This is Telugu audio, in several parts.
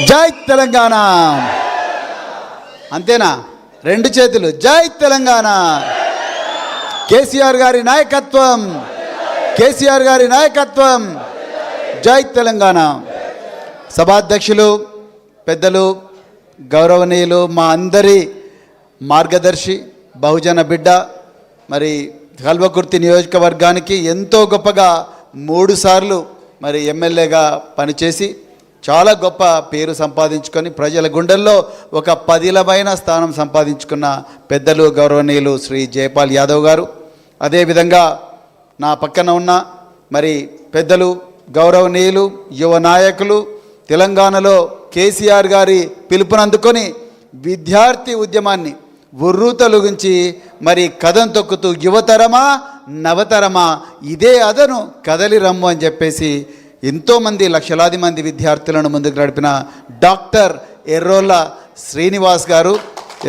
జై తెలంగాణ. అంతేనా? రెండు చేతులు జై తెలంగాణ. కేసీఆర్ గారి నాయకత్వం, కేసీఆర్ గారి నాయకత్వం. జై తెలంగాణ. సభాధ్యక్షులు, పెద్దలు, గౌరవనీయులు, మా అందరి మార్గదర్శి, బహుజన బిడ్డ, మరి కల్వకుర్తి నియోజకవర్గానికి ఎంతో గొప్పగా 3 సార్లు మరి ఎమ్మెల్యేగా పనిచేసి చాలా గొప్ప పేరు సంపాదించుకొని ప్రజల గుండెల్లో ఒక పదిలమైన స్థానం సంపాదించుకున్న పెద్దలు, గౌరవనీయులు శ్రీ జయపాల్ యాదవ్ గారు. అదేవిధంగా నా పక్కన ఉన్న మరి పెద్దలు, గౌరవనీయులు, యువ నాయకులు, తెలంగాణలో కేసీఆర్ గారి పిలుపునందుకొని విద్యార్థి ఉద్యమాన్ని ఉర్రూతలుగుంచి మరి కథం తొక్కుతూ యువతరమా నవతరమా ఇదే అదను కదలి రమ్ము అని చెప్పేసి ఎంతోమంది లక్షలాది మంది విద్యార్థులను ముందుకు నడిపిన డాక్టర్ ఎర్రోళ్ళ శ్రీనివాస్ గారు,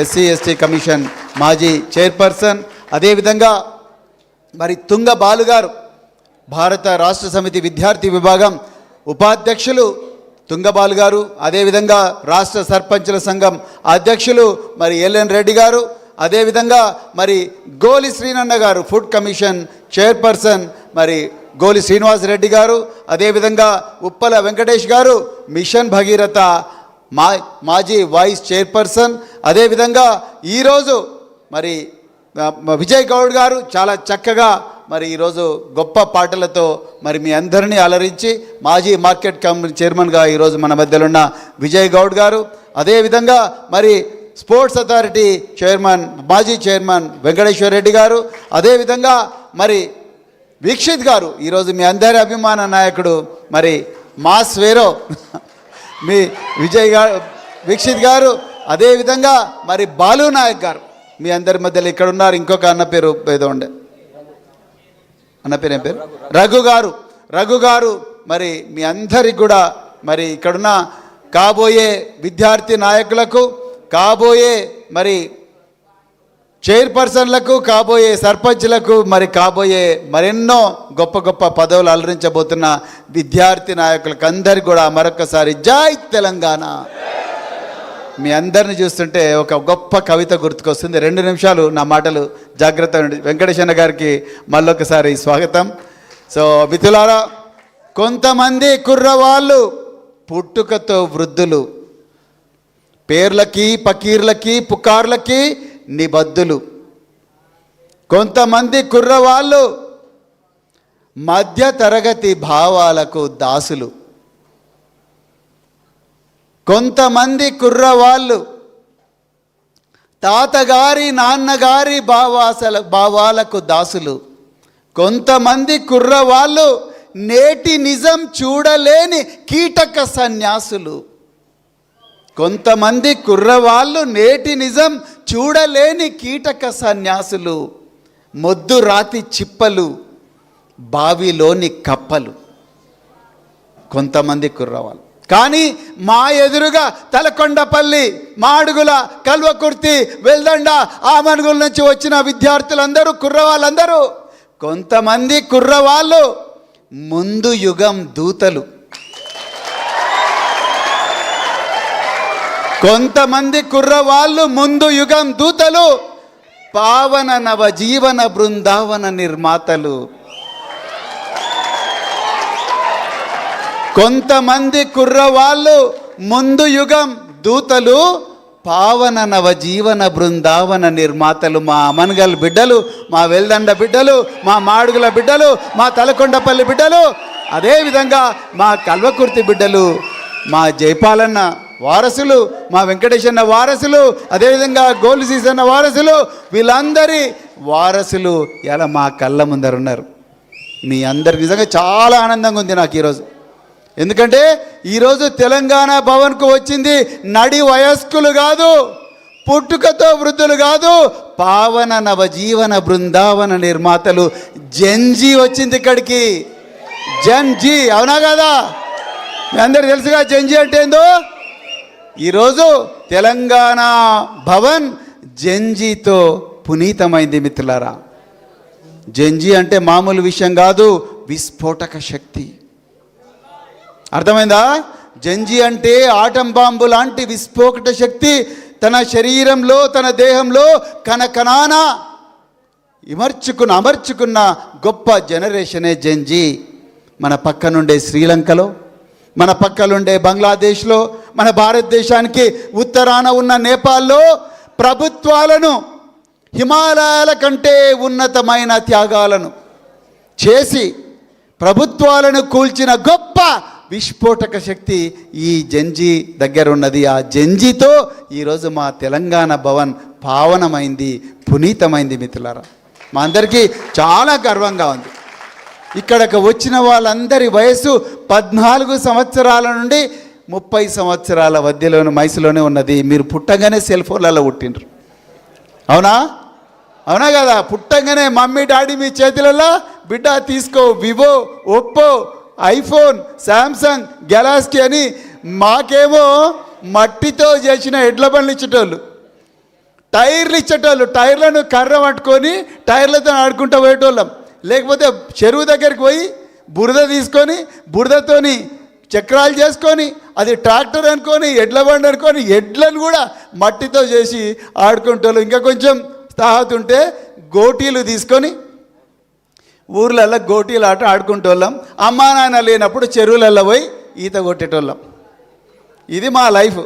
ఎస్సీ ఎస్టీ కమిషన్ మాజీ చైర్పర్సన్. అదేవిధంగా మరి తుంగ బాలు గారు, భారత రాష్ట్ర సమితి విద్యార్థి విభాగం ఉపాధ్యక్షులు తుంగబాలు గారు. అదేవిధంగా రాష్ట్ర సర్పంచుల సంఘం అధ్యక్షులు మరి ఎల్ఎన్ రెడ్డి గారు. అదేవిధంగా మరి గోలి శ్రీనన్న గారు, ఫుడ్ కమిషన్ చైర్పర్సన్ మరి గోలి శ్రీనివాస్ రెడ్డి గారు. అదేవిధంగా ఉప్పల వెంకటేష్ గారు, మిషన్ భగీరథ మాజీ వైస్ చైర్పర్సన్. అదేవిధంగా ఈరోజు మరి విజయ్ గౌడ్ గారు చాలా చక్కగా మరి ఈరోజు గొప్ప పాటలతో మరి మీ అందరినీ అలరించి మాజీ మార్కెట్ కమిటీ చైర్మన్గా ఈరోజు మన మధ్యలో ఉన్న విజయ్ గౌడ్ గారు. అదేవిధంగా మరి స్పోర్ట్స్ అథారిటీ చైర్మన్, మాజీ చైర్మన్ వెంకటేశ్వర రెడ్డి గారు. అదేవిధంగా మరి వీక్షిత్ గారు, ఈరోజు మీ అందరి అభిమాన నాయకుడు మరి మాస్ వేరో మీ విజయ్ గారు, వీక్షిత్ గారు. అదేవిధంగా మరి బాలు నాయక్ గారు మీ అందరి మధ్యలో ఇక్కడ ఉన్నారు. ఇంకొక అన్న పేరు ఏదో ఉండే, అన్న పేరు ఏం పేరు, రఘు గారు. రఘు గారు మరి మీ అందరికి కూడా మరి ఇక్కడున్న కాబోయే విద్యార్థి నాయకులకు, కాబోయే మరి చైర్పర్సన్లకు, కాబోయే సర్పంచ్లకు, మరి కాబోయే మరెన్నో గొప్ప గొప్ప పదవులు అలరించబోతున్న విద్యార్థి నాయకులకు అందరికీ కూడా మరొకసారి జై తెలంగాణ. మీ అందరిని చూస్తుంటే ఒక గొప్ప కవిత గుర్తుకొస్తుంది. 2 నిమిషాలు నా మాటలు జాగ్రత్త. వెంకటేశ్వర గారికి మళ్ళొకసారి స్వాగతం. సో మిత్రులారా, కొంతమంది కుర్రవాళ్ళు పుట్టుకతో వృద్ధులు, పేర్లకి పకీర్లకి పుకార్లకి నిబద్ధులు. కొంతమంది కుర్రవాళ్ళు మధ్య తరగతి భావాలకు దాసులు. కొంతమంది కుర్రవాళ్ళు తాతగారి నాన్నగారి భావాలకు దాసులు. కొంతమంది కుర్రవాళ్ళు నేటి నిజం చూడలేని కీటక సన్యాసులు. కొంతమంది కుర్రవాళ్ళు నేటి నిజం చూడలేని కీటక సన్యాసులు. మొద్దు రాతి చిప్పలు, బావిలోని కప్పలు. కొంతమంది కుర్రవాళ్ళు. కానీ మా ఎదురుగా తలకొండపల్లి, మాడుగుల, కల్వకుర్తి, వెల్దండ, ఆమనుగుల నుంచి వచ్చిన విద్యార్థులందరూ, కుర్రవాళ్ళందరూ, కొంతమంది కుర్రవాళ్ళు ముందు యుగం దూతలు. కొంతమంది కుర్రవాళ్ళు ముందు యుగం దూతలు, పావన నవ జీవన బృందావన నిర్మాతలు. కొంతమంది కుర్రవాళ్ళు ముందు యుగం దూతలు, పావన నవ జీవన బృందావన నిర్మాతలు. మా అమన్గల్ బిడ్డలు, మా వెల్దండ బిడ్డలు, మా మాడుగుల బిడ్డలు, మా తలకొండపల్లి బిడ్డలు, అదేవిధంగా మా కల్వకుర్తి బిడ్డలు, మా జైపాలన్న వారసులు, మా వెంకటేశన్న వారసులు, అదేవిధంగా గోలు సీసన్న వారసులు, వీళ్ళందరి వారసులు ఇలా మా కళ్ళ ముందరున్నారు. మీ అందరికి నిజంగా చాలా ఆనందంగా ఉంది నాకు ఈరోజు. ఎందుకంటే ఈరోజు తెలంగాణ భవన్కు వచ్చింది నడి వయస్కులు కాదు, పుట్టుకతో వృద్ధులు కాదు, పావన నవజీవన బృందావన నిర్మాతలు. జెన్జీ వచ్చింది ఇక్కడికి. జెన్జీ, అవునా కదా? మీ అందరికి తెలుసుగా జెన్జీ అంటే ఏందో. ఈరోజు తెలంగాణ భవన్ జెన్జీతో పునీతమైంది మిత్రులారా. జెన్జీ అంటే మామూలు విషయం కాదు, విస్ఫోటక శక్తి. అర్థమైందా? జంజి అంటే ఆటం బాంబు లాంటి విస్ఫోటక శక్తి తన శరీరంలో తన దేహంలో కణకణాన అమర్చుకున్న గొప్ప జనరేషనే జంజి. మన పక్కనుండే శ్రీలంకలో, మన పక్కనుండే బంగ్లాదేశ్లో, మన భారతదేశానికి ఉత్తరాన ఉన్న నేపాల్లో ప్రభుత్వాలను హిమాలయాల కంటే ఉన్నతమైన త్యాగాలను చేసి ప్రభుత్వాలను కూల్చిన గొప్ప విస్ఫోటక శక్తి ఈ జంజి దగ్గర ఉన్నది. ఆ జంజితో ఈరోజు మా తెలంగాణ భవన్ పావనమైంది, పునీతమైంది. మిత్రులారా, మా అందరికీ చాలా గర్వంగా ఉంది. ఇక్కడికి వచ్చిన వాళ్ళందరి వయసు 14 సంవత్సరాల నుండి 30 సంవత్సరాల వయసులోనే ఉన్నది. మీరు పుట్టగానే సెల్ ఫోన్లలో పుట్టిండ్రు, అవునా? అవునా కదా? పుట్టంగానే మమ్మీ డాడీ మీ చేతులలో బిడ్డ తీసుకో, Vivo, Oppo, iPhone, Samsung, Galaxy అని. మాకేమో మట్టితో చేసిన ఎడ్ల బండ్లు ఇచ్చేటోళ్ళు, టైర్లు ఇచ్చేటోళ్ళు. టైర్లను కర్ర పట్టుకొని టైర్లతో ఆడుకుంటూ పోయేటోళ్ళం. లేకపోతే చెరువు దగ్గరికి పోయి బురద తీసుకొని బురదతోని చక్రాలు చేసుకొని అది ట్రాక్టర్ అనుకొని ఎడ్ల బండి అనుకొని ఎడ్లను కూడా మట్టితో చేసి ఆడుకుంటోళ్ళు. ఇంకా కొంచెం తాగుతుంటే గోటీలు తీసుకొని ఊర్లలో గోటీలు ఆట ఆడుకుంటోళ్ళం. అమ్మా నాన్న లేనప్పుడు చెరువులలో పోయి ఈత కొట్టేటోళ్ళం. ఇది మా లైఫ్.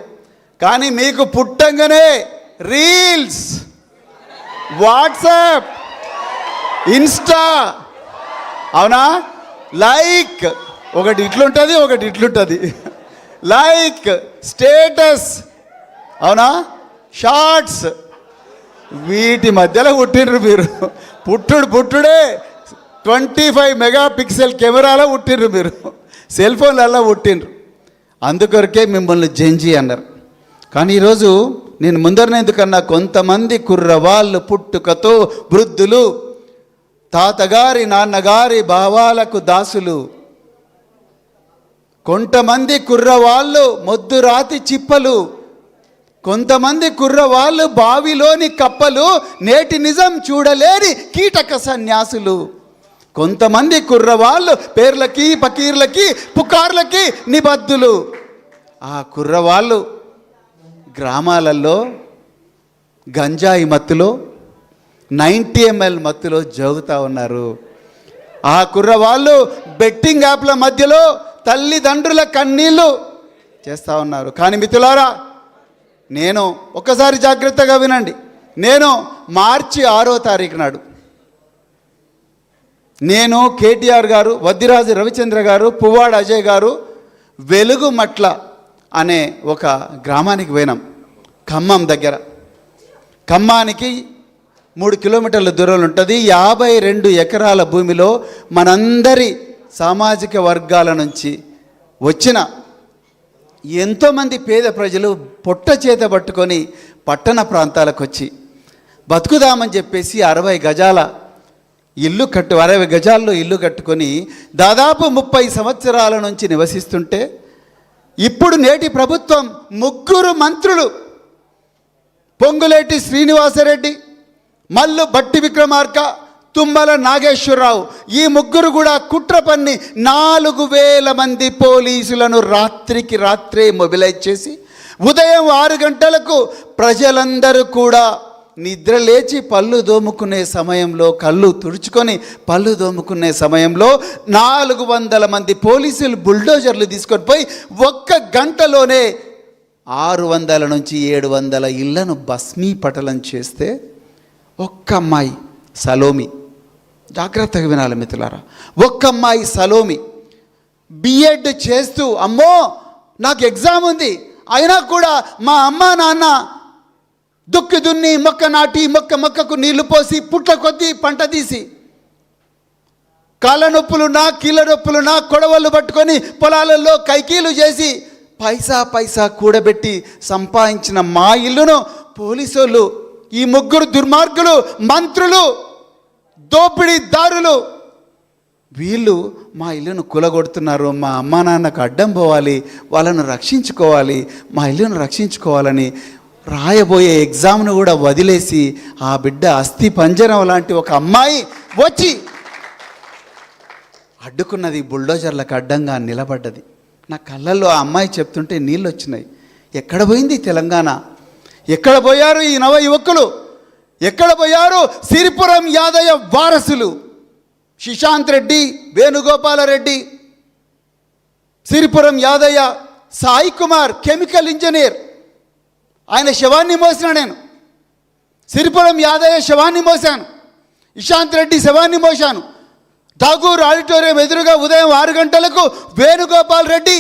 కానీ మీకు పుట్టంగానే రీల్స్, వాట్సాప్, ఇన్స్టా, అవునా? లైక్ ఒకటి ఇట్లుంటుంది, ఒకటి ఇట్లుంటుంది. లైక్, స్టేటస్, అవునా? షార్ట్స్, వీటి మధ్యలో పుట్టిండ్రు మీరు. పుట్టుడే 25 మెగాపిక్సెల్ కెమెరాలో పుట్టిండ్రు మీరు, సెల్ ఫోన్లలో పుట్టిండ్రు. అందుకొరకే మిమ్మల్ని జంజి అన్నారు. కానీ ఈరోజు నేను ముందరనే ఎందుకన్నా, కొంతమంది కుర్రవాళ్ళు పుట్టుకతో వృద్ధులు, తాతగారి నాన్నగారి భావాలకు దాసులు. కొంతమంది కుర్రవాళ్ళు మొద్దురాతి చిప్పలు, కొంతమంది కుర్రవాళ్ళు బావిలోని కప్పలు, నేటి నిజం చూడలేని కీటక సన్యాసులు. కొంతమంది కుర్రవాళ్ళు పేర్లకి, పకీర్లకి, పుకార్లకి నిబద్ధులు. ఆ కుర్రవాళ్ళు గ్రామాలలో గంజాయి మత్తులో 90 ml మత్తులో జోగుతూ ఉన్నారు. ఆ కుర్రవాళ్ళు బెట్టింగ్ యాప్ల మధ్యలో తల్లిదండ్రుల కన్నీళ్ళు చేస్తూ ఉన్నారు. కానీ మిత్రులారా, నేను ఒక్కసారి జాగ్రత్తగా వినండి. నేను మార్చి 6వ తారీఖు నాడు నేను కేటీఆర్ గారు, వద్దిరాజు రవిచంద్ర గారు, పువ్వాడ అజయ్ గారు వెలుగుమట్ల అనే ఒక గ్రామానికి పోయినాం. ఖమ్మం దగ్గర. ఖమ్మానికి 3 కిలోమీటర్ల దూరంలో ఉంటుంది. 52 ఎకరాల భూమిలో మనందరి సామాజిక వర్గాల నుంచి వచ్చిన ఎంతోమంది పేద ప్రజలు పొట్ట చేత పట్టుకొని పట్టణ ప్రాంతాలకు వచ్చి బతుకుదామని చెప్పేసి 60 గజాల్లో ఇల్లు కట్టుకొని దాదాపు 30 సంవత్సరాల నుంచి నివసిస్తుంటే, ఇప్పుడు నేటి ప్రభుత్వం 3 మంత్రులు, పొంగులేటి శ్రీనివాసరెడ్డి, మల్లు భట్టి విక్రమార్క, తుమ్మల నాగేశ్వరరావు, ఈ 3 కూడా కుట్ర పన్ని 4000 మంది పోలీసులను రాత్రికి రాత్రే మొబిలైజ్ చేసి ఉదయం 6 గంటలకు ప్రజలందరూ కూడా నిద్ర లేచి పళ్ళు దోముకునే సమయంలో, కళ్ళు తుడుచుకొని పళ్ళు దోముకునే సమయంలో 400 మంది పోలీసులు బుల్డోజర్లు తీసుకొని పోయి 1 గంటలోనే 600 నుంచి 700 ఇళ్లను భస్మీపటలం చేస్తే, ఒక్క అమ్మాయి సలోమి, జాగ్రత్తగా వినాలి మిత్రులారా, ఒక్క అమ్మాయి సలోమి బిఎడ్ చేస్తూ, అమ్మో నాకు ఎగ్జామ్ ఉంది, అయినా కూడా మా అమ్మ నాన్న దుక్కి దున్ని, మొక్క నాటి, మొక్కకు నీళ్లు పోసి, పుట్ల కొద్దీ పంట తీసి, కాళ్ళ నొప్పులున్నా, కీళ్ళ నొప్పులున్నా కొడవళ్ళు పట్టుకొని పొలాలలో కైకీలు చేసి పైసా కూడబెట్టి సంపాదించిన మా ఇల్లును పోలీసులు, ఈ 3 దుర్మార్గులు, మంత్రులు, దోపిడీదారులు, వీళ్ళు మా ఇల్లును కూలగొడుతున్నారు. మా అమ్మా నాన్నకు అడ్డం పోవాలి, వాళ్ళను రక్షించుకోవాలి, మా ఇల్లును రక్షించుకోవాలని రాయబోయే ఎగ్జామ్ను కూడా వదిలేసి ఆ బిడ్డ అస్థి పంజరం లాంటి ఒక అమ్మాయి వచ్చి అడ్డుకున్నది, బుల్డోజర్లకు అడ్డంగా నిలబడ్డది. నా కళ్ళల్లో ఆ అమ్మాయి చెప్తుంటే నీళ్ళు వచ్చినాయి. ఎక్కడ పోయింది తెలంగాణ? ఎక్కడ పోయారు ఈ నవ యువకులు? ఎక్కడ పోయారు సిరిపురం యాదయ్య వారసులు? శశాంత్ రెడ్డి, వేణుగోపాలరెడ్డి, సిరిపురం యాదయ్య, సాయి కుమార్ కెమికల్ ఇంజనీర్, ఆయన శవాన్ని మోసిన నేను. సిరిపురం యాదయ్య శవాన్ని మోశాను, ఇషాంత్ రెడ్డి శవాన్ని మోశాను. ఠాగూర్ ఆడిటోరియం ఎదురుగా ఉదయం 6 గంటలకు వేణుగోపాల్ రెడ్డి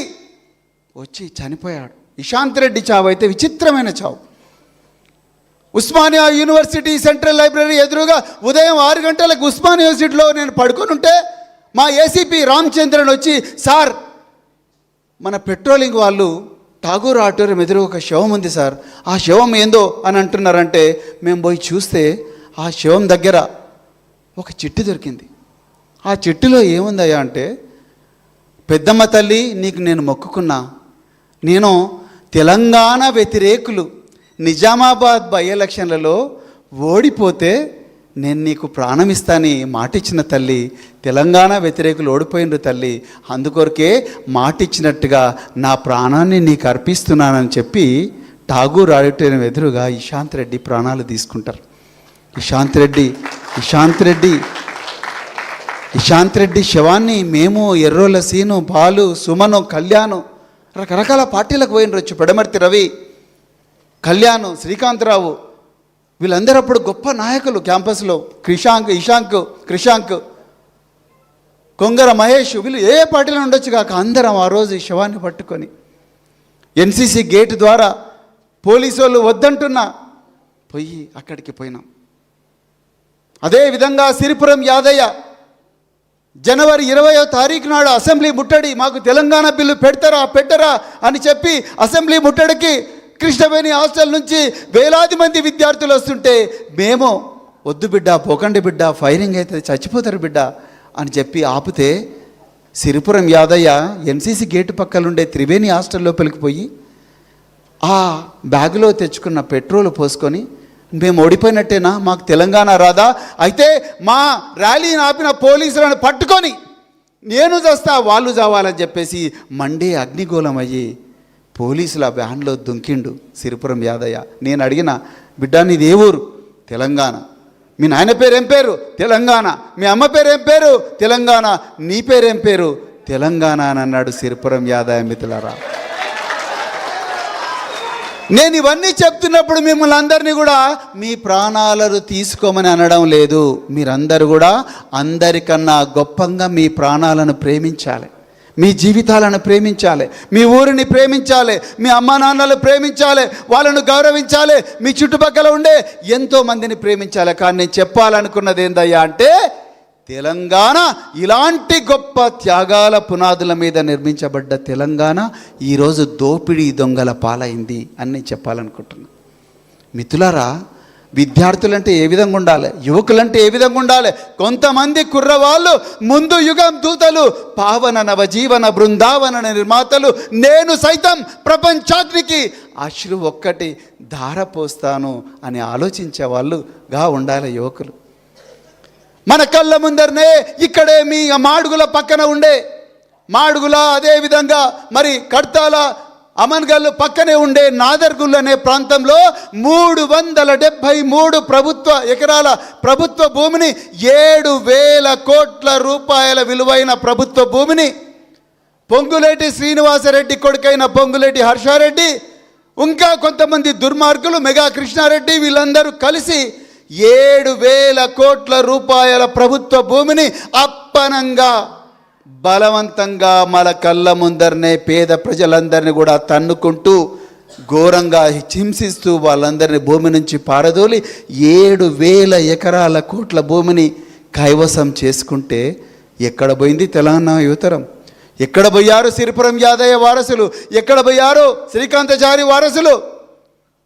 వచ్చి చనిపోయాడు. ఇషాంత్ రెడ్డి చావు అయితే విచిత్రమైన చావు. ఉస్మానియా యూనివర్సిటీ సెంట్రల్ లైబ్రరీ ఎదురుగా ఉదయం 6 గంటలకు ఉస్మానియా యూనివర్సిటీలో నేను పడుకొని ఉంటే మా ఏసీపీ రామచంద్రన్ వచ్చి, సార్ మన పెట్రోలింగ్ వాళ్ళు ఠాగూర్ ఆడిటోరియం ఎదురు ఒక శవం ఉంది సార్, ఆ శవం ఏందో అని అంటున్నారంటే మేము పోయి చూస్తే ఆ శవం దగ్గర ఒక చిట్టి దొరికింది. ఆ చిట్టిలో ఏముందయ్యా అంటే, పెద్దమ్మ తల్లి నీకు నేను మొక్కుకున్నా, నేను తెలంగాణ వ్యతిరేకులు నిజామాబాద్ బై ఎలక్షన్లలో ఓడిపోతే నేను నీకు ప్రాణం ఇస్తాని మాటిచ్చిన తల్లి, తెలంగాణ వ్యతిరేకులు ఓడిపోయినరు తల్లి, అందుకొరకే మాటిచ్చినట్టుగా నా ప్రాణాన్ని నీకు అర్పిస్తున్నానని చెప్పి ఠాగూర్ ఆడిటోరియం ఎదురుగా ఇషాంత్ రెడ్డి ప్రాణాలు తీసుకుంటారు. ఇషాంత్ రెడ్డి శవాన్ని మేము, ఎర్రోల సీను, బాలు, సుమను, కళ్యాణ్ రకరకాల పార్టీలకు పోయినరొచ్చు. పెడమర్తి రవి, కళ్యాణ్, శ్రీకాంతరావు వీళ్ళందరూ అప్పుడు గొప్ప నాయకులు క్యాంపస్లో. క్రిషాంక్, కొంగర మహేష్, వీళ్ళు ఏ పార్టీలో ఉండొచ్చు కాక అందరం ఆ రోజు ఈ శవాన్ని పట్టుకొని ఎన్సీసీ గేటు ద్వారా పోలీసు వాళ్ళు వద్దంటున్నా పోయి అక్కడికి పోయినాం. అదేవిధంగా సిరిపురం యాదయ్య జనవరి 20వ తారీఖు నాడు అసెంబ్లీ ముట్టడి, మాకు తెలంగాణ బిల్లు పెట్టరా అని చెప్పి అసెంబ్లీ ముట్టడికి కృష్ణవేణి హాస్టల్ నుంచి వేలాది మంది విద్యార్థులు వస్తుంటే మేము వద్దు బిడ్డ, పోకండి బిడ్డ, ఫైరింగ్ అయితే చచ్చిపోతారు బిడ్డ అని చెప్పి ఆపితే సిరిపురం యాదయ్య ఎన్సీసీ గేటు పక్కలుండే త్రివేణి హాస్టల్ లోపలికి పోయి ఆ బ్యాగులో తెచ్చుకున్న పెట్రోల్ పోసుకొని, మేము ఓడిపోయినట్టేనా, మాకు తెలంగాణ రాదా, అయితే మా ర్యాలీని ఆపిన పోలీసులను పట్టుకొని నేను చస్తా వాళ్ళు చావాలని చెప్పేసి మండే అగ్నిగోళం అయ్యి పోలీసుల వ్యాన్లో దుంకిండు సిరిపురం యాదయ్య. నేను అడిగిన, బిడ్డ నీది ఏ ఊరు? తెలంగాణ. మీ నాయన పేరు ఏం పేరు? తెలంగాణ. మీ అమ్మ పేరు ఏం పేరు? తెలంగాణ. నీ పేరేం పేరు? తెలంగాణ అని అన్నాడు సిరిపురం యాదయ్య. మిత్రులారా, నేను ఇవన్నీ చెప్తున్నప్పుడు మిమ్మల్ని అందరినీ కూడా మీ ప్రాణాలను తీసుకోమని అనడం లేదు. మీరందరూ కూడా అందరికన్నా గొప్పగా మీ ప్రాణాలను ప్రేమించాలి, మీ జీవితాలను ప్రేమించాలి, మీ ఊరిని ప్రేమించాలి, మీ అమ్మా నాన్నలు ప్రేమించాలి, వాళ్ళను గౌరవించాలి, మీ చుట్టుపక్కల ఉండే ఎంతో మందిని ప్రేమించాలి. కానీ నేను చెప్పాలనుకున్నది ఏందయ్యా అంటే, తెలంగాణ ఇలాంటి గొప్ప త్యాగాల పునాదుల మీద నిర్మించబడ్డ తెలంగాణ ఈరోజు దోపిడీ దొంగల పాలైంది అని నేను చెప్పాలనుకుంటున్నాను. మిత్రులారా, విద్యార్థులంటే ఏ విధంగా ఉండాలి, యువకులంటే ఏ విధంగా ఉండాలి? కొంతమంది కుర్రవాళ్ళు ముందు యుగం దూతలు, పావన నవజీవన బృందావన నిర్మాతలు, నేను సైతం ప్రపంచాగ్నికి అశ్రు ఒక్కటి ధారపోస్తాను అని ఆలోచించే వాళ్ళుగా ఉండాలి యువకులు. మన కళ్ళ ముందరనే ఇక్కడే మీ మాడుగుల పక్కన ఉండే మాడుగుల, అదేవిధంగా మరి కడ్తాల, అమన్గల్ పక్కనే ఉండే నాదర్గుల్ అనే ప్రాంతంలో 373 ప్రభుత్వ ఎకరాల ప్రభుత్వ భూమిని, 7,000 కోట్ల రూపాయల విలువైన ప్రభుత్వ భూమిని పొంగులేటి శ్రీనివాసరెడ్డి కొడుకైన పొంగులేటి హర్షారెడ్డి, ఇంకా కొంతమంది దుర్మార్గులు, మెగా కృష్ణారెడ్డి, వీళ్ళందరూ కలిసి 7,000 కోట్ల రూపాయల ప్రభుత్వ భూమిని అప్పనంగా బలవంతంగా మన కళ్ళ ముందరనే పేద ప్రజలందరినీ కూడా తన్నుకుంటూ ఘోరంగా హింసిస్తూ వాళ్ళందరినీ భూమి నుంచి పారదోలి 7,000 ఎకరాల కోట్ల భూమిని కైవసం చేసుకుంటే ఎక్కడ పోయింది తెలంగాణ యువతరం? ఎక్కడ పోయారు సిరిపురం యాదయ్య వారసులు? ఎక్కడ పోయారు శ్రీకాంతాచారి వారసులు?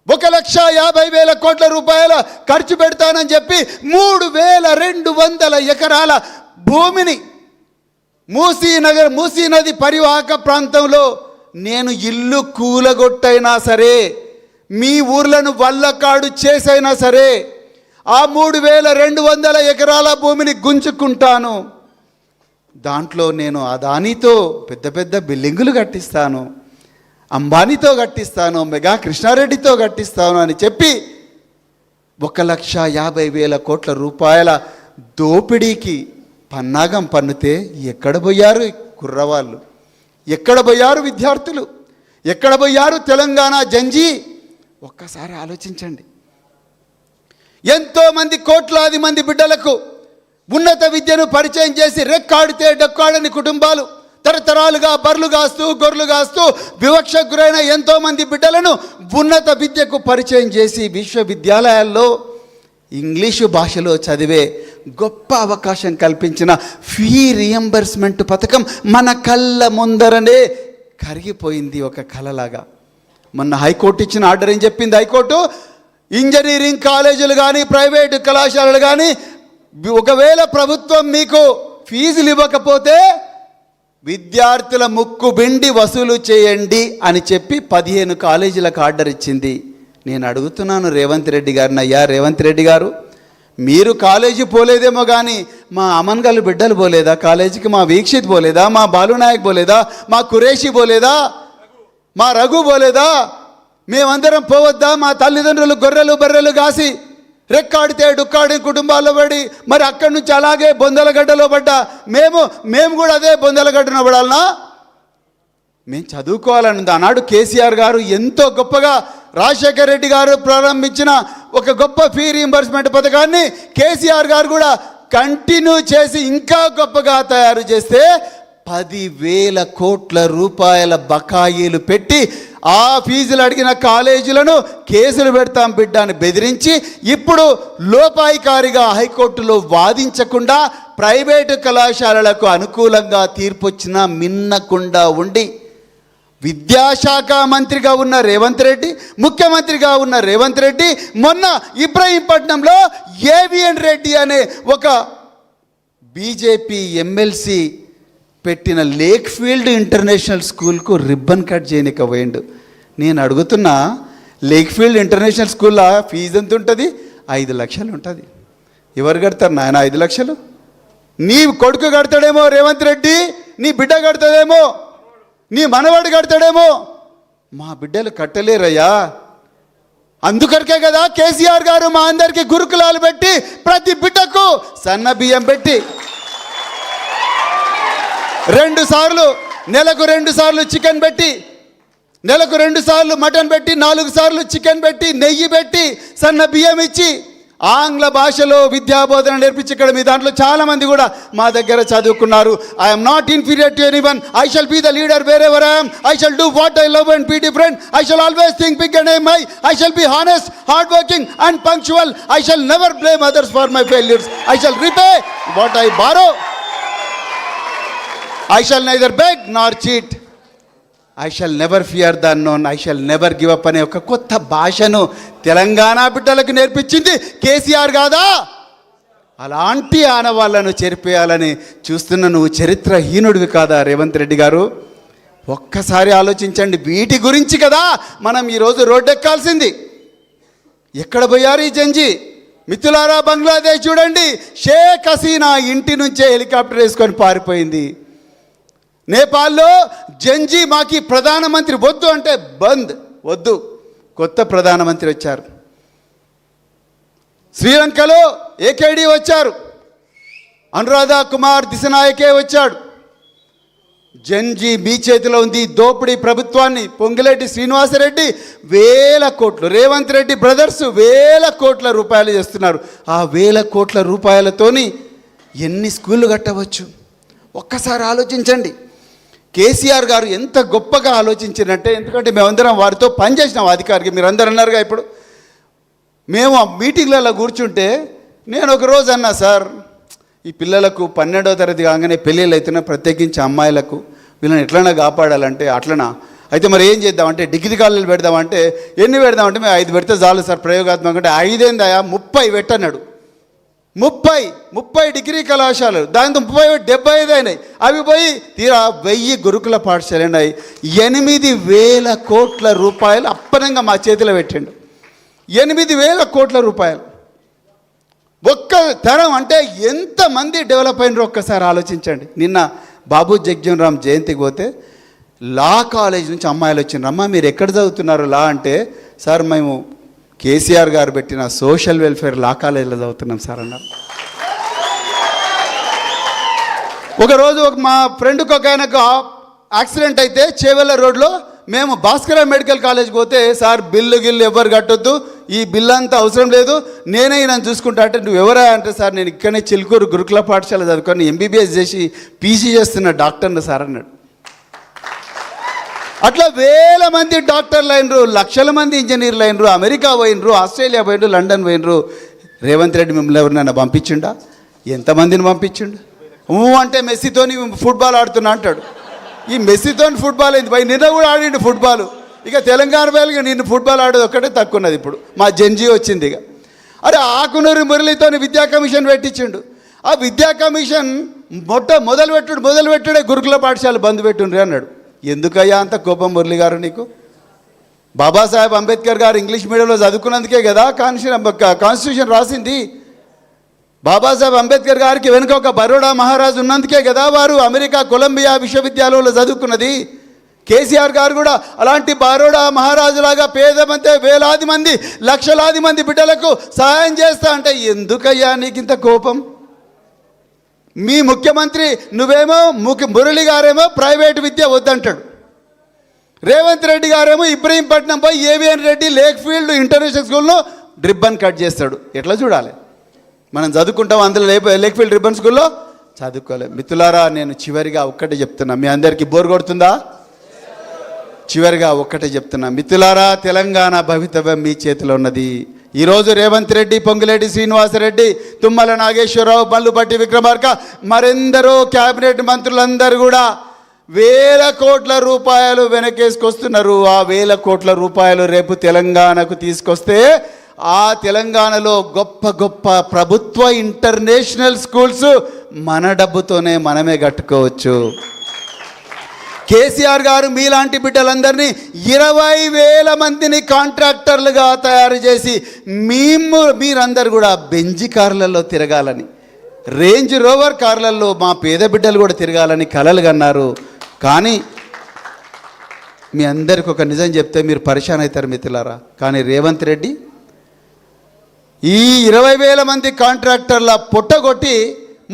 1,50,000 కోట్ల రూపాయల ఖర్చు పెడతానని చెప్పి 3,200 ఎకరాల భూమిని మూసీ నది పరివాహక ప్రాంతంలో నేను ఇల్లు కూలగొట్టైనా సరే, మీ ఊర్లను వల్లకాడు చేసైనా సరే ఆ 3,200 ఎకరాల భూమిని గుంజుకుంటాను. దాంట్లో నేను అదానీతో పెద్ద పెద్ద బిల్డింగులు కట్టిస్తాను, అంబానీతో కట్టిస్తాను, మెగా కృష్ణారెడ్డితో కట్టిస్తాను అని చెప్పి 1,50,000 కోట్ల రూపాయల దోపిడీకి పన్నాగం పన్నుతే ఎక్కడ పోయారు కుర్రవాళ్ళు, ఎక్కడ పోయారు విద్యార్థులు, ఎక్కడ పోయారు తెలంగాణ జంజీ? ఒక్కసారి ఆలోచించండి. ఎంతోమంది కోట్లాది మంది బిడ్డలకు ఉన్నత విద్యను పరిచయం చేసి రెక్కాడితే డొక్కాడని కుటుంబాలు తరతరాలుగా బర్లు కాస్తూ గొర్రెలు కాస్తూ వివక్షకు గురైన ఎంతోమంది బిడ్డలను ఉన్నత విద్యకు పరిచయం చేసి విశ్వవిద్యాలయాల్లో ఇంగ్లీషు భాషలో చదివే గొప్ప అవకాశం కల్పించిన ఫీ రియంబర్స్మెంట్ పథకం మన కళ్ళ ముందరనే కరిగిపోయింది ఒక కలలాగా. మొన్న హైకోర్టు ఇచ్చిన ఆర్డర్ ఏం చెప్పింది? హైకోర్టు ఇంజనీరింగ్ కాలేజీలు కానీ ప్రైవేటు కళాశాలలు కానీ ఒకవేళ ప్రభుత్వం మీకు ఫీజులు ఇవ్వకపోతే విద్యార్థుల ముక్కు బిండి వసూలు చేయండి అని చెప్పి 15 కాలేజీలకు ఆర్డర్ ఇచ్చింది. నేను అడుగుతున్నాను రేవంత్ రెడ్డి గారిని, అయ్యా రేవంత్ రెడ్డి గారు, మీరు కాలేజీ పోలేదేమో కానీ మా అమన్గల్ బిడ్డలు పోలేదా కాలేజీకి? మా వీక్షిత్ పోలేదా? మా బాలునాయక్ పోలేదా? మా కురేషి పోలేదా? మా రఘు పోలేదా? మేమందరం పోవద్దా? మా తల్లిదండ్రులు గొర్రెలు బర్రెలు కాసి రెక్కాడితే డుక్కాడి కుటుంబాల్లో పడి మరి అక్కడి నుంచి అలాగే బొందలగడ్డలో పడ్డా మేము కూడా అదే బొందలగడ్డలో పడాలనా? మేము చదువుకోవాలని ఆనాడు కేసీఆర్ గారు ఎంతో గొప్పగా రాజశేఖర్ రెడ్డి గారు ప్రారంభించిన ఒక గొప్ప ఫీ రీయింబర్స్మెంట్ పథకాన్ని కేసీఆర్ గారు కూడా కంటిన్యూ చేసి ఇంకా గొప్పగా తయారు చేస్తే 10,000 కోట్ల రూపాయల బకాయిలు పెట్టి ఆ ఫీజులు అడిగిన కాలేజీలను కేసులు పెడతాం బిడ్డ అని బెదిరించి ఇప్పుడు లోపాయికారిగా హైకోర్టులో వాదించకుండా ప్రైవేటు కళాశాలలకు అనుకూలంగా తీర్పొచ్చినా మిన్నకుండా ఉండి విద్యాశాఖ మంత్రిగా ఉన్న రేవంత్ రెడ్డి, ముఖ్యమంత్రిగా ఉన్న రేవంత్ రెడ్డి మొన్న ఇబ్రహీంపట్నంలో ఏవిఎన్ రెడ్డి అనే ఒక బీజేపీ ఎమ్మెల్సీ పెట్టిన లేక్ ఫీల్డ్ ఇంటర్నేషనల్ స్కూల్కు రిబ్బన్ కట్ చేయనిక పోయిండు. నేను అడుగుతున్నా, లేక్ ఫీల్డ్ ఇంటర్నేషనల్ స్కూల్లో ఫీజు ఎంత ఉంటుంది? 5 లక్షలు ఉంటుంది. ఎవరు కడతారు నాయన 5 లక్షలు? నీ కొడుకు కడతాడేమో రేవంత్ రెడ్డి, నీ బిడ్డ కడతాడేమో, నీ మనవాడు కడతాడేమో, మా బిడ్డలు కట్టలేరయ్యా. అందుకరికే కదా కేసీఆర్ గారు మా అందరికీ గురుకులాలు పెట్టి ప్రతి బిడ్డకు సన్న బియ్యం పెట్టి 2 సార్లు నెలకు 2 సార్లు చికెన్ పెట్టి, నెలకు 2 సార్లు మటన్ పెట్టి, 4 సార్లు చికెన్ పెట్టి, నెయ్యి పెట్టి, సన్న బియ్యం ఇచ్చి ఆంగ్ల భాషలో విద్యాబోధన నేర్పించి ఇక్కడ మీ దాంట్లో చాలామంది కూడా మా దగ్గర చదువుకున్నారు. I'm not inferior to anyone. I shall be the leader wherever I am. I shall do what I love and be different. I shall always think big and aim high. I shall be honest, hard working and punctual. I shall never blame others for my failures. I shall repay what I borrow. I shall neither beg nor cheat. I shall never fear the unknown. I shall never give up అనే ఒక కొత్త భాషను తెలంగాణ బిడ్డలకు నేర్పించింది కేసీఆర్ కాదా? అలాంటి ఆనవాళ్లను చెరిపేయాలని చూస్తున్న నువ్వు చరిత్రహీనుడివి కాదా రేవంత్ రెడ్డి గారు? ఒక్కసారి ఆలోచించండి. వీటి గురించి కదా మనం ఈరోజు రోడ్డెక్కాల్సింది. ఎక్కడ పోయారు ఈ జంజీ? మిత్రులారా, బంగ్లాదేశ్ చూడండి, షేక్ హసీనా ఇంటి నుంచే హెలికాప్టర్ వేసుకొని పారిపోయింది. నేపాల్లో జంజీ మాకి ప్రధానమంత్రి వద్దు అంటే బంద్, వద్దు, కొత్త ప్రధానమంత్రి వచ్చారు. శ్రీలంకలో ఏకేడి వచ్చారు, అనురాధ కుమార్ దిశనాయకే వచ్చాడు. జంజీ మీ చేతిలో ఉంది. దోపిడీ ప్రభుత్వాన్ని పొంగిరెడ్డి శ్రీనివాసరెడ్డి 1000 కోట్లు, రేవంత్ రెడ్డి బ్రదర్స్ 1000 కోట్ల రూపాయలు చేస్తున్నారు. ఆ 1000 కోట్ల రూపాయలతోని ఎన్ని స్కూళ్ళు కట్టవచ్చు? ఒక్కసారి ఆలోచించండి. కేసీఆర్ గారు ఎంత గొప్పగా ఆలోచించినట్టే, ఎందుకంటే మేమందరం వారితో పనిచేసినాం అధికారికి. మీరు అందరు అన్నారుగా, ఇప్పుడు మేము ఆ మీటింగ్లలో కూర్చుంటే నేను ఒకరోజు అన్నా, సార్ ఈ పిల్లలకు 12వ తరగతి కాగానే పెళ్ళిళ్ళు అవుతున్నాయి, ప్రత్యేకించి అమ్మాయిలకు, వీళ్ళని ఎట్లన్నా కాపాడాలంటే అట్లనా, అయితే మరి ఏం చేద్దామంటే డిగ్రీ కాలేజీలు పెడదామంటే ఎన్ని పెడదామంటే మేము 5 పెడితే చాలు సార్ ప్రయోగాత్మక. అంటే 5 ఏందయా 30 పెట్టన్నాడు. 30 డిగ్రీ కళాశాలలు, దాంతో 70 అయినాయి. అవి పోయి తీరా 1000 గురుకుల పాఠశాలలు అయినాయి. 8,000 కోట్ల రూపాయలు అప్పనంగా మా చేతిలో పెట్టిండు. 8,000 కోట్ల రూపాయలు. ఒక్క తరం అంటే ఎంతమంది డెవలప్ అయినారో ఒక్కసారి ఆలోచించండి. నిన్న బాబు జగ్జీవన్ రామ్ జయంతికి పోతే లా కాలేజ్ నుంచి అమ్మాయిలు వచ్చిండ్రు. అమ్మ మీరు ఎక్కడ చదువుతున్నారు లా అంటే, సార్ మేము కేసీఆర్ గారు పెట్టిన సోషల్ వెల్ఫేర్ లా కాలేజీలో చదువుతున్నాం సార్ అన్నారు. ఒకరోజు మా ఫ్రెండ్కి ఒక ఆయనకు యాక్సిడెంట్ అయితే చేవెళ్ళ రోడ్లో మేము భాస్కర మెడికల్ కాలేజ్కి పోతే, సార్ బిల్లు ఎవరు కట్టొద్దు, ఈ బిల్లు అంతా అవసరం లేదు, నేనే నన్ను చూసుకుంటా అంటే, నువ్వు ఎవరా అంటే, సార్ నేను ఇక్కడనే చిలుకూరు గురుకుల పాఠశాల చదువుకొని ఎంబీబీఎస్ చేసి పీజీ చేస్తున్న డాక్టర్ని సార్ అన్నాడు. అట్లా వేల మంది డాక్టర్లు అయినరు, లక్షల మంది ఇంజనీర్లు అయినరు, అమెరికా పోయినరు, ఆస్ట్రేలియా పోయినరు, లండన్ పోయినరు. రేవంత్ రెడ్డి మిమ్మల్ని ఎవరినైనా పంపించిండా? ఎంతమందిని పంపించిండు? అంటే మెస్సీతోని ఫుట్బాల్ ఆడుతున్నా అంటాడు. ఈ మెస్సీతో ఫుట్బాల్ అయింది భయ్, నిన్న కూడా ఆడిండు ఫుట్బాల్. ఇక తెలంగాణ వేళగా నిన్ను ఫుట్బాల్ ఆడేది ఒక్కటే తక్కువ ఉన్నది. ఇప్పుడు మా జెన్జీ వచ్చింది. ఇక అరే ఆకునూరి మురళితో విద్యా కమిషన్ పెట్టించిండు. ఆ విద్యా కమిషన్ మొదలుపెట్టుడే గురుకుల పాఠశాల బంద్ పెట్టుండ్రి అన్నాడు. ఎందుకయ్యా అంత కోపం మురళి గారు నీకు? బాబాసాహెబ్ అంబేద్కర్ గారు ఇంగ్లీష్ మీడియంలో చదువుకున్నందుకే కదా కాన్స్టిట్యూషన్ రాసింది. బాబాసాహెబ్ అంబేద్కర్ గారికి వెనుక ఒక బరోడా మహారాజు ఉన్నందుకే కదా వారు అమెరికా కొలంబియా విశ్వవిద్యాలయంలో చదువుకున్నది. కేసీఆర్ గారు కూడా అలాంటి బరోడా మహారాజులాగా వేలాది మంది లక్షలాది మంది బిడ్డలకు సహాయం చేస్తా అంటే ఎందుకయ్యా నీకు ఇంత కోపం? మీ ముఖ్యమంత్రి నువ్వేమో మురళి గారేమో ప్రైవేటు విద్య వద్దంటాడు. రేవంత్ రెడ్డి గారేమో ఇబ్రహీంపట్నం పోయి AVN Reddy lake field international స్కూల్లో రిబ్బన్ కట్ చేస్తాడు. ఎట్లా చూడాలి? మనం చదువుకుంటాం, అందులో లేక్ ఫీల్డ్ రిబ్బన్ స్కూల్లో చదువుకోలేదు. మిత్రులారా, నేను చివరిగా ఒక్కటే చెప్తున్నా, మీ అందరికీ బోర్ కొడుతుందా? చివరిగా ఒక్కటే చెప్తున్నా మిత్రులారా, తెలంగాణ భవితవ్యం మీ చేతిలో ఉన్నది. ఈరోజు రేవంత్ రెడ్డి, పొంగులేటి శ్రీనివాసరెడ్డి, తుమ్మల నాగేశ్వరరావు, మల్లుపట్టి విక్రమార్క, మరెందరో క్యాబినెట్ మంత్రులందరూ కూడా వేల కోట్ల రూపాయలు వెనకేసుకొస్తున్నారు. ఆ వేల కోట్ల రూపాయలు రేపు తెలంగాణకు తీసుకొస్తే ఆ తెలంగాణలో గొప్ప గొప్ప ప్రభుత్వ ఇంటర్నేషనల్ స్కూల్స్ మన డబ్బుతోనే మనమే కట్టుకోవచ్చు. కేసీఆర్ గారు మీలాంటి బిడ్డలందరినీ 20,000 మందిని కాంట్రాక్టర్లుగా తయారు చేసి మీరందరూ కూడా బెంజి కార్లలో తిరగాలని, రేంజ్ రోవర్ కార్లలో మా పేద బిడ్డలు కూడా తిరగాలని కలలు కన్నారు. కానీ మీ అందరికి ఒక నిజం చెప్తే మీరు పరిశాన్ అవుతారు మిత్రులారా. కానీ రేవంత్ రెడ్డి ఈ 20,000 మంది కాంట్రాక్టర్ల పొట్టగొట్టి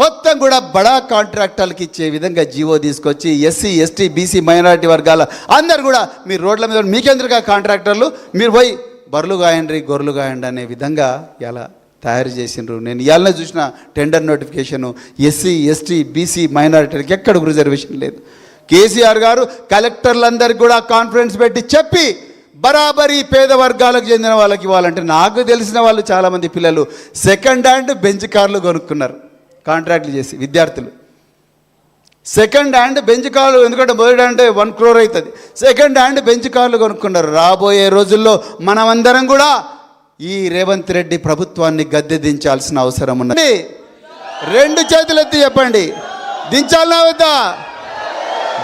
మొత్తం కూడా బడా కాంట్రాక్టర్లకు ఇచ్చే విధంగా జీవో తీసుకొచ్చి ఎస్సీ, ఎస్టీ, బీసీ, మైనారిటీ వర్గాల అందరు కూడా మీరు రోడ్ల మీద మీకెందుకుగా కాంట్రాక్టర్లు, మీరు పోయి బర్రెలు కాయండి, గొర్రెలు కాయండి అనే విధంగా ఇలా తయారు చేసిండ్రు. నేను ఇవాళనే చూసిన tender notification SC, ST, BC, మైనారిటీలకు ఎక్కడ రిజర్వేషన్ లేదు. కేసీఆర్ గారు కలెక్టర్లందరికీ కూడా కాన్ఫరెన్స్ పెట్టి చెప్పి బరాబరి పేద వర్గాలకు చెందిన వాళ్ళకి ఇవ్వాలంటే, నాకు తెలిసిన వాళ్ళు చాలామంది పిల్లలు సెకండ్ హ్యాండ్ బెంచ్ కార్లు కొనుక్కున్నారు కాంట్రాక్ట్లు చేసి. విద్యార్థులు సెకండ్ హ్యాండ్ బెంచ్ కార్లు, ఎందుకంటే మొదటి అంటే 1 crore అవుతుంది, సెకండ్ హ్యాండ్ బెంచ్ కార్లు కొనుక్కున్నారు. రాబోయే రోజుల్లో మనమందరం కూడా ఈ రేవంత్ రెడ్డి ప్రభుత్వాన్ని గద్దె దించాల్సిన అవసరం ఉన్నది. 2 చేతులు ఎత్తి చెప్పండి, దించాలనా వద్దా?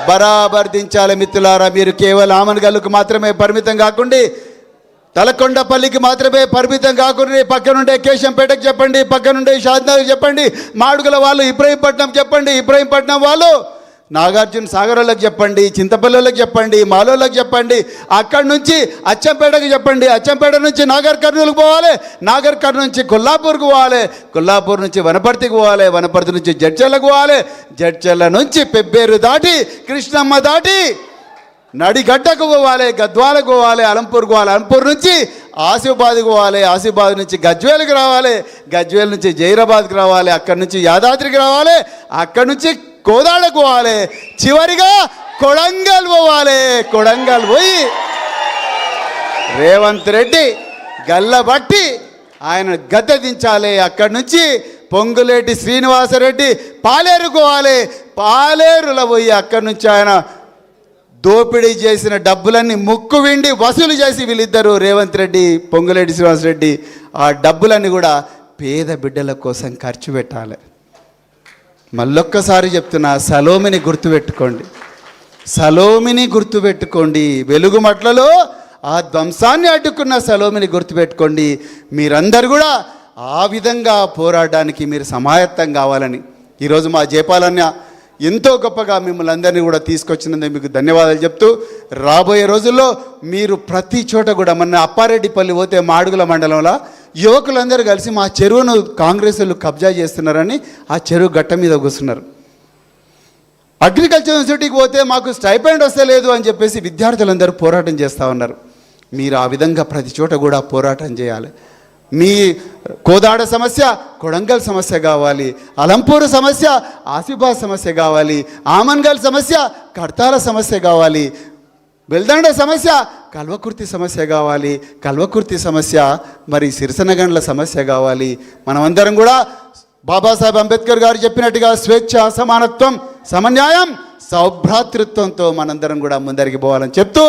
బరాబర్ దించాలి మిత్రులారా. మీరు కేవలం ఆమన్గల్లుకు మాత్రమే పరిమితం కాకుండా, తలకొండపల్లికి మాత్రమే పరిమితం కాకుండా పక్కనుండే కేశంపేటకు చెప్పండి, పక్కనుండే షాద్నగర్ చెప్పండి, మాడుగుల వాళ్ళు ఇబ్రహీంపట్నం చెప్పండి, ఇబ్రహీంపట్నం వాళ్ళు నాగార్జున సాగర్ వాళ్ళకి చెప్పండి, చింతపల్లికి చెప్పండి, మాలోళ్ళకి చెప్పండి, అక్కడి నుంచి అచ్చంపేటకు చెప్పండి, అచ్చంపేట నుంచి నాగర్ కర్నూలుకు పోవాలి, నాగర్ కర్నూలు నుంచి కొల్లాపూర్కు పోవాలి, కొల్లాపూర్ నుంచి వనపర్తికి పోవాలి, వనపర్తి నుంచి జడ్చర్లకు పోవాలి, జడ్చర్ల నుంచి పెబ్బేరు దాటి కృష్ణమ్మ దాటి నడిగడ్డకు పోవాలి, గద్వాలకు పోవాలి, అలంపూర్కు పోవాలి, అలంపూర్ నుంచి ఆసిఫాబాద్కి పోవాలి, ఆసిఫాబాద్ నుంచి గజ్వేల్కి రావాలి, గజ్వేల్ నుంచి జైరాబాద్కి రావాలి, అక్కడి నుంచి యాదాద్రికి రావాలి, అక్కడి నుంచి కోదాడకు పోవాలి, చివరిగా కొడంగల్ పోవాలి. కొడంగల్ పోయి రేవంత్ రెడ్డి గల్లబట్టి ఆయన గద్దె దించాలి. అక్కడి నుంచి పొంగులేటి శ్రీనివాసరెడ్డి పాలేరుకు పోవాలి, పాలేరులో పోయి అక్కడి నుంచి ఆయన దోపిడీ చేసిన డబ్బులన్నీ ముక్కు విండి వసూలు చేసి వీళ్ళిద్దరూ రేవంత్ రెడ్డి, పొంగులేటి శ్రీనివాసరెడ్డి ఆ డబ్బులన్నీ కూడా పేద బిడ్డల కోసం ఖర్చు పెట్టాలి. మళ్ళొక్కసారి చెప్తున్నా, సలోమిని గుర్తుపెట్టుకోండి, సలోమిని గుర్తుపెట్టుకోండి. వెలుగుమట్లలో ఆ ధ్వంసాన్ని అడ్డుకున్న సలోమిని గుర్తుపెట్టుకోండి. మీరందరూ కూడా ఆ విధంగా పోరాడడానికి మీరు సమాయత్తం కావాలని ఈరోజు మా జయపాలన్న ఎంతో గొప్పగా మిమ్మల్ని అందరినీ కూడా తీసుకొచ్చినందుకు మీకు ధన్యవాదాలు చెప్తూ రాబోయే రోజుల్లో మీరు ప్రతి చోట కూడా మొన్న అప్పారెడ్డిపల్లి పోతే మాడుగుల మండలంలో యువకులందరూ కలిసి మా చెరువును కాంగ్రెస్ వాళ్ళు కబ్జా చేస్తున్నారని ఆ చెరువు గట్ట మీద కూర్చున్నారు. అగ్రికల్చర్ యూనివర్సిటీకి పోతే మాకు స్టైపెండ్ వస్తలేదు అని చెప్పేసి విద్యార్థులందరూ పోరాటం చేస్తూ ఉన్నారు. మీరు ఆ విధంగా ప్రతి చోట కూడా పోరాటం చేయాలి. మీ కోదాడ సమస్య కొడంగల్ సమస్య కావాలి, అలంపూర్ సమస్య ఆసిఫాబాద్ సమస్య కావాలి, ఆమన్గల్ సమస్య కడతాల సమస్య కావాలి, బెల్దండ సమస్య కల్వకుర్తి సమస్య కావాలి, కల్వకుర్తి సమస్య మరి సిరిసనగండ్ల సమస్య కావాలి. మనమందరం కూడా బాబాసాహెబ్ అంబేద్కర్ గారు చెప్పినట్టుగా స్వేచ్ఛ, సమానత్వం, సమన్యాయం, సౌభ్రాతృత్వంతో మనందరం కూడా ముందరికి పోవాలని చెప్తూ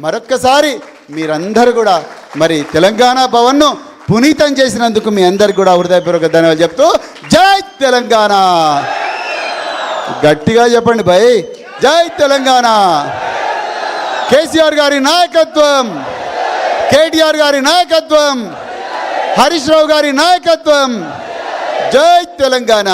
మరొక్కసారి మీరందరూ కూడా మరి తెలంగాణ భవన్ను పునీతం చేసినందుకు మీ అందరికి కూడా హృదయపూర్వక ధన్యవాదాలు చెప్తూ జై తెలంగాణ. గట్టిగా చెప్పండి భయ్, జై తెలంగాణ. కేసీఆర్ గారి నాయకత్వం, కేటీఆర్ గారి నాయకత్వం, హరీష్ రావు గారి నాయకత్వం. జై తెలంగాణ.